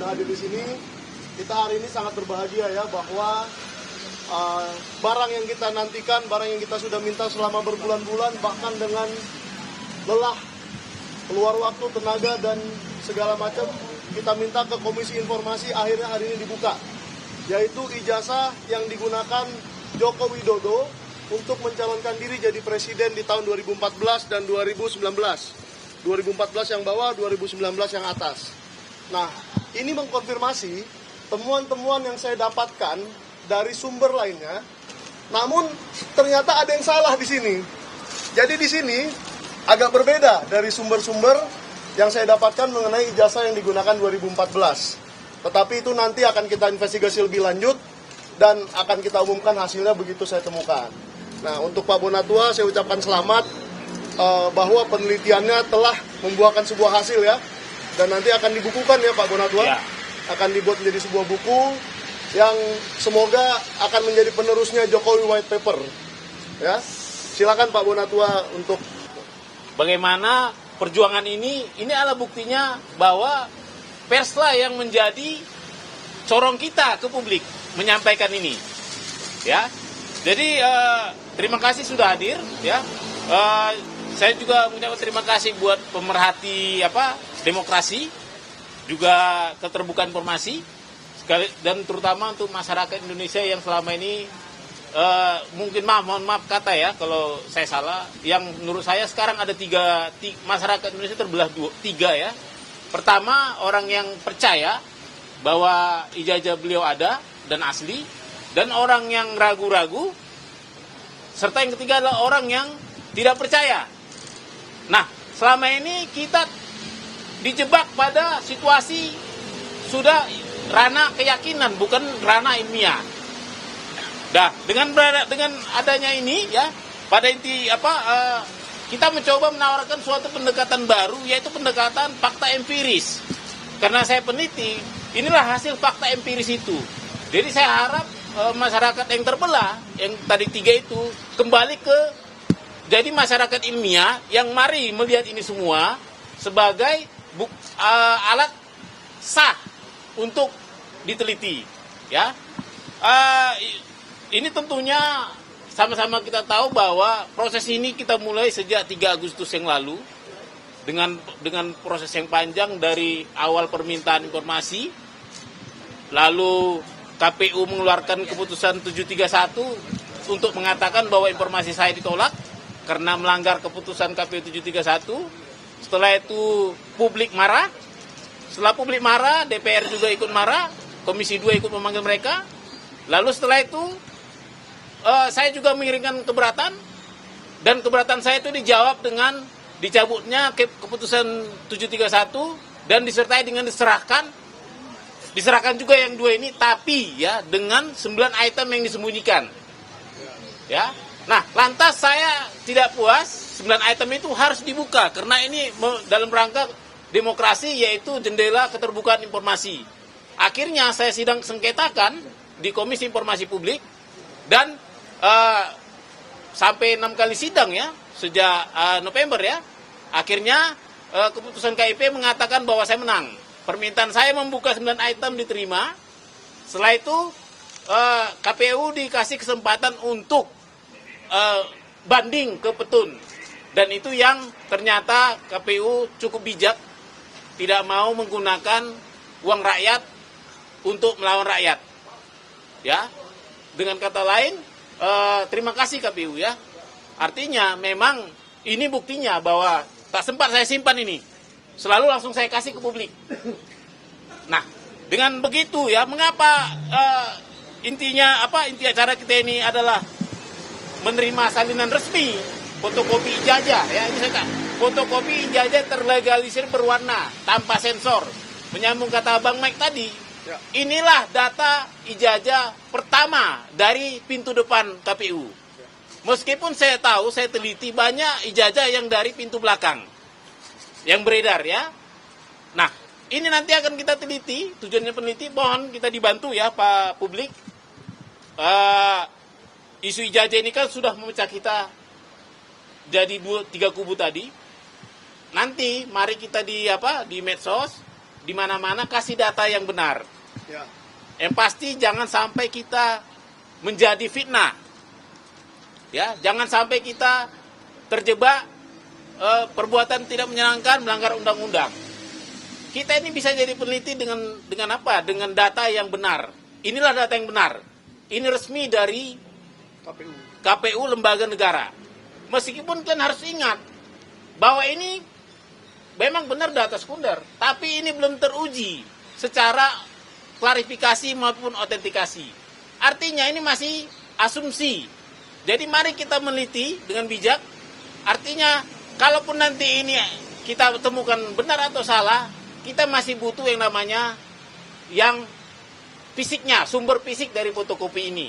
sudah hadir di sini. Kita hari ini sangat berbahagia ya bahwa barang yang kita nantikan, barang yang kita sudah minta selama berbulan-bulan, bahkan dengan lelah, keluar waktu, tenaga, dan segala macam, kita minta ke Komisi Informasi, akhirnya hari ini dibuka, yaitu ijazah yang digunakan Joko Widodo untuk mencalonkan diri jadi presiden di tahun 2014 dan 2019. 2014 yang bawah, 2019 yang atas. Nah, ini mengkonfirmasi temuan-temuan yang saya dapatkan dari sumber lainnya, namun ternyata ada yang salah di sini. Jadi di sini agak berbeda dari sumber-sumber yang saya dapatkan mengenai ijazah yang digunakan 2014. Tetapi itu nanti akan kita investigasi lebih lanjut dan akan kita umumkan hasilnya begitu saya temukan. Nah, untuk Pak Bonatua saya ucapkan selamat bahwa penelitiannya telah membuahkan sebuah hasil ya, dan nanti akan dibukukan ya Pak Bonatua. Ya. Akan dibuat menjadi sebuah buku yang semoga akan menjadi penerusnya Jokowi White Paper. Ya, silakan Pak Bonatua untuk bagaimana perjuangan ini adalah buktinya bahwa perslah yang menjadi corong kita ke publik menyampaikan ini. Ya, jadi terima kasih sudah hadir. Ya, saya juga mengucapkan terima kasih buat pemerhati demokrasi, juga keterbukaan informasi. Dan terutama untuk masyarakat Indonesia yang selama ini mungkin mohon maaf kata ya kalau saya salah, yang menurut saya sekarang ada tiga masyarakat Indonesia terbelah tiga ya. Pertama, orang yang percaya bahwa ijazah beliau ada dan asli, dan orang yang ragu-ragu, serta yang ketiga adalah orang yang tidak percaya. Nah, selama ini kita dijebak pada situasi sudah ranah keyakinan, bukan ranah ilmiah. Nah, dengan adanya ini ya, pada inti kita mencoba menawarkan suatu pendekatan baru, yaitu pendekatan fakta empiris. Karena saya peneliti, inilah hasil fakta empiris itu. Jadi saya harap masyarakat yang terbelah, yang tadi tiga itu, kembali ke jadi masyarakat ilmiah yang mari melihat ini semua sebagai alat sah untuk diteliti, ya. Ini tentunya sama-sama kita tahu bahwa proses ini kita mulai sejak 3 Agustus yang lalu dengan proses yang panjang dari awal permintaan informasi, lalu KPU mengeluarkan keputusan 731 untuk mengatakan bahwa informasi saya ditolak karena melanggar keputusan KPU 731. Setelah itu publik marah. Setelah publik marah, DPR juga ikut marah, Komisi 2 ikut memanggil mereka. Lalu setelah itu saya juga mengirimkan keberatan, dan keberatan saya itu dijawab dengan dicabutnya keputusan 731 dan disertai dengan diserahkan juga yang 2 ini, tapi ya dengan 9 item yang disembunyikan. Ya. Nah, lantas saya tidak puas, 9 item itu harus dibuka karena ini dalam rangka demokrasi, yaitu jendela keterbukaan informasi. Akhirnya saya sidang sengketakan di Komisi Informasi Publik, dan sampai 6 kali sidang ya sejak November ya. Akhirnya keputusan KIP mengatakan bahwa saya menang. Permintaan saya membuka 9 item diterima. Setelah itu KPU dikasih kesempatan untuk banding ke petun, dan itu yang ternyata KPU cukup bijak, tidak mau menggunakan uang rakyat untuk melawan rakyat. Ya, dengan kata lain, terima kasih KPU ya. Artinya memang ini buktinya bahwa tak sempat saya simpan ini, selalu langsung saya kasih ke publik. Nah, dengan begitu ya, mengapa inti acara kita ini adalah menerima salinan resmi fotokopi ijazah ya. Ini saya fotokopi ijazah terlegalisir berwarna tanpa sensor. Menyambung kata Bang Mike tadi, ya. Inilah data ijazah pertama dari pintu depan KPU. Meskipun saya tahu, saya teliti banyak ijazah yang dari pintu belakang yang beredar ya. Nah, ini nanti akan kita teliti, tujuannya peneliti, mohon kita dibantu ya Pak publik. Isu ijazah ini kan sudah memecah kita jadi 3 kubu tadi. Nanti mari kita di medsos di mana-mana kasih data yang benar. Ya. Yang pasti jangan sampai kita menjadi fitnah. Ya, jangan sampai kita terjebak perbuatan tidak menyenangkan, melanggar undang-undang. Kita ini bisa jadi peneliti dengan apa? Dengan data yang benar. Inilah data yang benar. Ini resmi dari KPU lembaga negara. Meskipun kalian harus ingat bahwa ini memang benar data sekunder, tapi ini belum teruji secara klarifikasi maupun autentikasi. Artinya ini masih asumsi. Jadi mari kita meneliti dengan bijak. Artinya kalaupun nanti ini kita temukan benar atau salah, kita masih butuh yang namanya yang fisiknya, sumber fisik dari fotokopi ini.